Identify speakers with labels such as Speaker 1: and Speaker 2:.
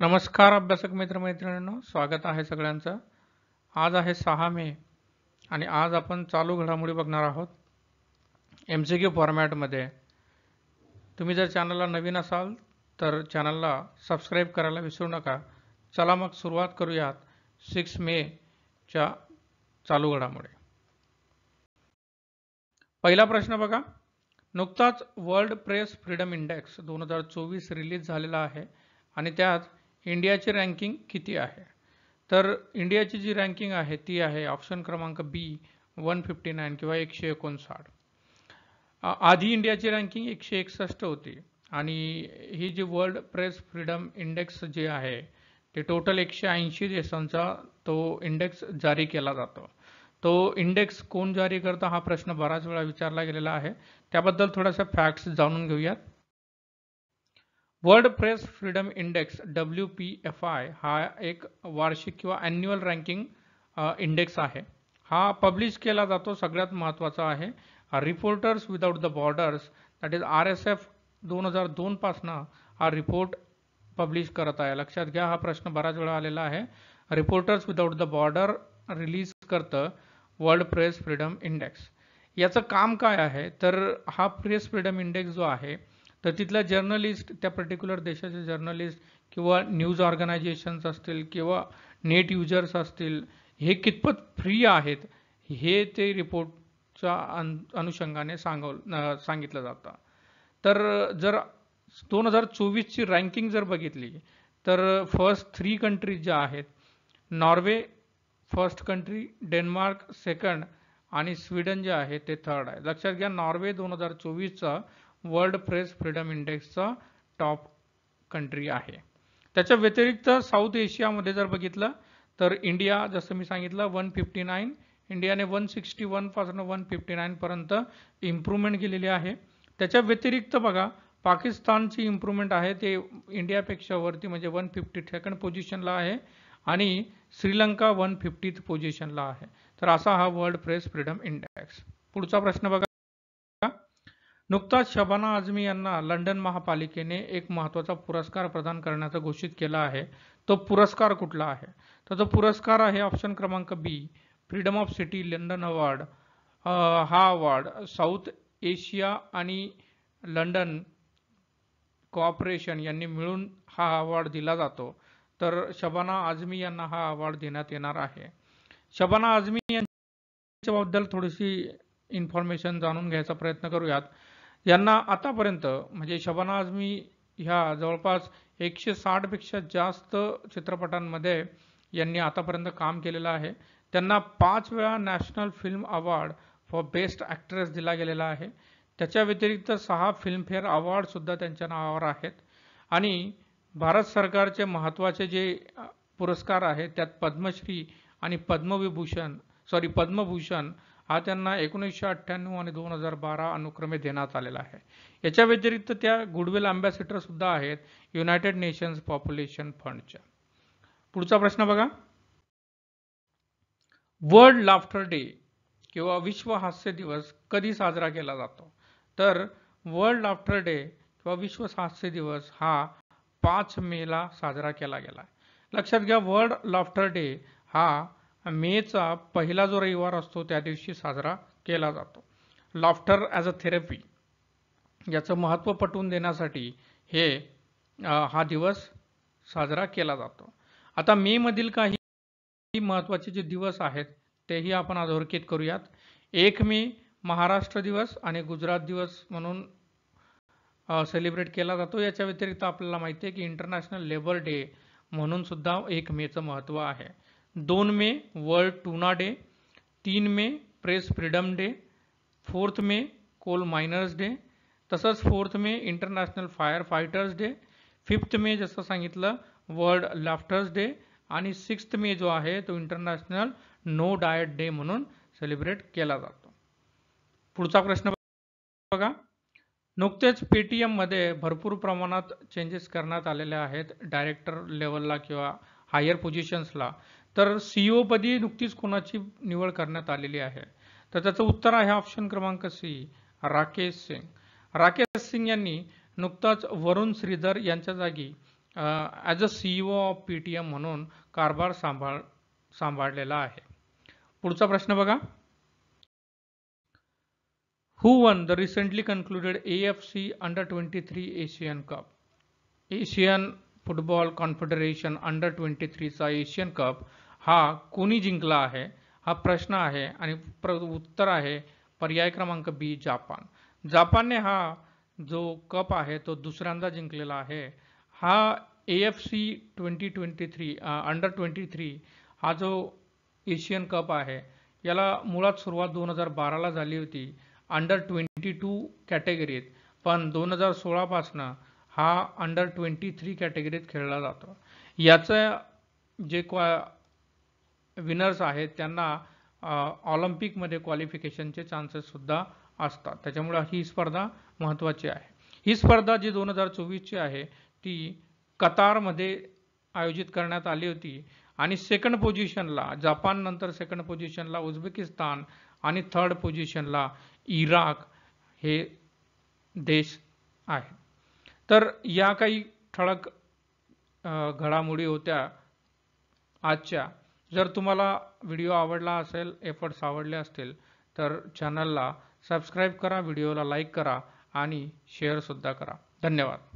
Speaker 1: नमस्कार अभ्यासक मित्रमैत्रिणींनो, स्वागत आहे सगळ्यांचं. आज आहे 6 मे आणि आज आपण चालू घडामोडी बघणार आहोत MCQ फॉर्मॅटमध्ये. तुम्ही जर चॅनलला नवीन असाल तर चॅनलला सबस्क्राईब करायला विसरू नका. चला मग सुरुवात करूयात 6 मेच्या चालू घडामोडी. पहिला प्रश्न बघा. नुकताच world press freedom index 2024 release झालेला आहे आणि त्यात इंडियाची रँकिंग किती आहे? तर इंडियाची जी रँकिंग आहे ती आहे ऑप्शन क्रमांक बी 159 किंवा 159. आधी इंडियाची रँकिंग 161 होती आणि ही जी world press freedom index J आहे ते टोटल 180 देशांचा तो इंडेक्स जारी केला जातो. तो इंडेक्स कोण जारी करतं हा प्रश्न बराच वेळा विचारला गेलेला आहे. त्याबद्दल थोड्याशा फॅक्ट्स जाणून घेऊयात. World press freedom index WPFI हा एक वार्षिक किंवा ॲन्युअल रँकिंग इंडेक्स आहे. हा पब्लिश केला जातो. सगळ्यात महत्त्वाचा आहे reporters without the borders that is RSF 2002 पासनं हा रिपोर्ट पब्लिश करत आहे. लक्षात घ्या, हा प्रश्न बराच वेळा आलेला आहे. Reporters without the border release करतं वर्ल्ड प्रेस फ्रीडम इंडेक्स. याचं काम काय आहे तर हा प्रेस फ्रीडम इंडेक्स जो आहे तर तिथल्या जर्नलिस्ट, त्या पर्टिक्युलर देशाचे जर्नलिस्ट किंवा न्यूज ऑर्गनायझेशन्स असतील किंवा नेट युजर्स असतील, हे कितपत फ्री आहेत हे ते रिपोर्टच्या अनुषंगाने सांगितलं जातं. तर जर 2024ची रँकिंग जर बघितली तर फर्स्ट 3 कंट्रीज ज्या आहेत, Norway first country, Denmark second आणि स्वीडन जे आहे ते थर्ड आहे. लक्षात घ्या, नॉर्वे 2024चा वर्ल्ड प्रेस फ्रीडम इंडेक्सचा टॉप कंट्री आहे. त्याच्या व्यतिरिक्त साऊथ एशियामध्ये जर बघितलं तर इंडिया, जसं मी सांगितलं 159, इंडियाने 161 पासून 159 पर्यंत इम्प्रूव्हमेंट केलेली आहे. त्याच्या व्यतिरिक्त बघा, पाकिस्तानची इम्प्रूव्हमेंट आहे ते इंडियापेक्षा वरती, म्हणजे 152nd पोझिशनला आहे आणि श्रीलंका 150th पोझिशनला आहे. तर असा हा वर्ल्ड प्रेस फ्रीडम इंडेक्स. पुढचा प्रश्न बघा. नुकताच शबाना आझमी यांना लंडन महापालिकेने एक महत्त्वाचा पुरस्कार प्रदान करण्याचं घोषित केलं आहे. तो पुरस्कार कुठला आहे? तर तो पुरस्कार आहे ऑप्शन क्रमांक B freedom of city London award. हा अवॉर्ड साऊथ एशिया आणि लंडन कोऑपरेशन यांनी मिळून हा अवॉर्ड दिला जातो. तर शबाना आझमी यांना हा अवॉर्ड देण्यात येणार आहे. शबाना आझमी यांच्याबद्दल थोडीशी इन्फॉर्मेशन जाणून घ्यायचा प्रयत्न करूयात. यांना आतापर्यंत, म्हणजे शबाना आझमी ह्या जवळपास 160 पेक्षा जास्त चित्रपटांमध्ये यांनी आतापर्यंत काम केलेलं आहे. त्यांना 5 वेळा national film award for best actress दिला गेलेला आहे. त्याच्या व्यतिरिक्त 6 फिल्मफेअर अवॉर्ड सुद्धा त्यांच्या नावावर आहेत. आणि भारत सरकारचे महत्त्वाचे जे पुरस्कार आहेत त्यात पद्मश्री आणि पद्मभूषण हा त्यांना 1998 आणि 2012 अनुक्रमे देण्यात आलेला आहे. याच्या व्यतिरिक्त त्या गुडविल अँबॅसेडर सुद्धा आहेत युनायटेड नेशन्स पॉप्युलेशन फंडच्या. पुढचा प्रश्न बघा. वर्ल्ड लाफ्टर डे किंवा विश्व हास्य दिवस कधी साजरा केला जातो? तर वर्ल्ड लाफ्टर डे किंवा विश्व हास्य दिवस हा 5 मेला साजरा केला गेला. लक्षात घ्या, वर्ल्ड लाफ्टर डे हा मेचा पहिला जो रविवार असतो त्या दिवशी साजरा केला जातो. लाफ्टर ॲज अ थेरपी याचं महत्त्व पटवून देण्यासाठी हा दिवस साजरा केला जातो. आता मे मधील काही महत्त्वाचे जे दिवस आहेत तेही आपण अधोरेखित करूयात. 1 मे महाराष्ट्र दिवस आणि गुजरात दिवस म्हणून सेलिब्रेट केला जातो. याच्या व्यतिरिक्त आपल्याला माहिती आहे की इंटरनॅशनल लेबर डे म्हणून सुद्धा 1 मेचं महत्त्व आहे. 2 May world tuna day, 3 May press freedom day, 4th May coal miners day, तसंच 4th May international fire fighters day, 5th May जसं सांगितलं वर्ल्ड लाफ्टर्स डे आणि 6th मे जो आहे तो इंटरनॅशनल नो डाएट डे म्हणून सेलिब्रेट केला जातो. पुढचा प्रश्न बघा. नुकतेच पेटीएममध्ये भरपूर प्रमाणात चेंजेस करण्यात आलेले आहेत डायरेक्टर लेवलला किंवा हायर पोझिशन्सला. तर CEO पदी नुकतीच कोणाची निवड करण्यात आलेली आहे? तर त्याचं उत्तर आहे ऑप्शन क्रमांक सी राकेश सिंग. राकेश सिंग यांनी नुकताच वरुण श्रीधर यांच्या जागी as a CEO of PTM म्हणून कारभार सांभाळलेला आहे. पुढचा प्रश्न बघा. Who won the recently concluded AFC Under-23 Asian Cup? Asian Football Confederation अंडर-23 चा एशियन कप हा कोणी जिंकला आहे? हा प्रश्न आहे आणि उत्तर आहे पर्याय क्रमांक बी, जापान. जापानने हा जो कप आहे तो दुसऱ्यांदा जिंकलेला आहे. हा AFC 2023 अंडर-23 हा जो एशियन कप आहे याला मुळात सुरुवात 2012ला झाली होती अंडर-22 कॅटेगरीत, पण 2016 पासनं हा अंडर-23 कॅटेगरीत खेळला जातो. याचं जे विनर्स आहेत त्यांना ऑलिम्पिकमध्ये क्वालिफिकेशनचे चान्सेस सुद्धा असतात. त्याच्यामुळे ही स्पर्धा महत्त्वाची आहे. ही स्पर्धा जी 2024ची आहे ती कतारमध्ये आयोजित करण्यात आली होती आणि सेकंड पोझिशनला जपान, नंतर सेकंड पोझिशनला उझबेकिस्तान आणि थर्ड पोझिशनला इराक हे देश आहेत. तर या काही ठळक घडामोडी होत्या आजच्या. जर तुम्हाला व्हिडिओ आवडला असेल, एफर्ट्स आवडले असतील तर चॅनलला सबस्क्राईब करा, व्हिडिओला लाईक करा आणि शेअरसुद्धा करा. धन्यवाद.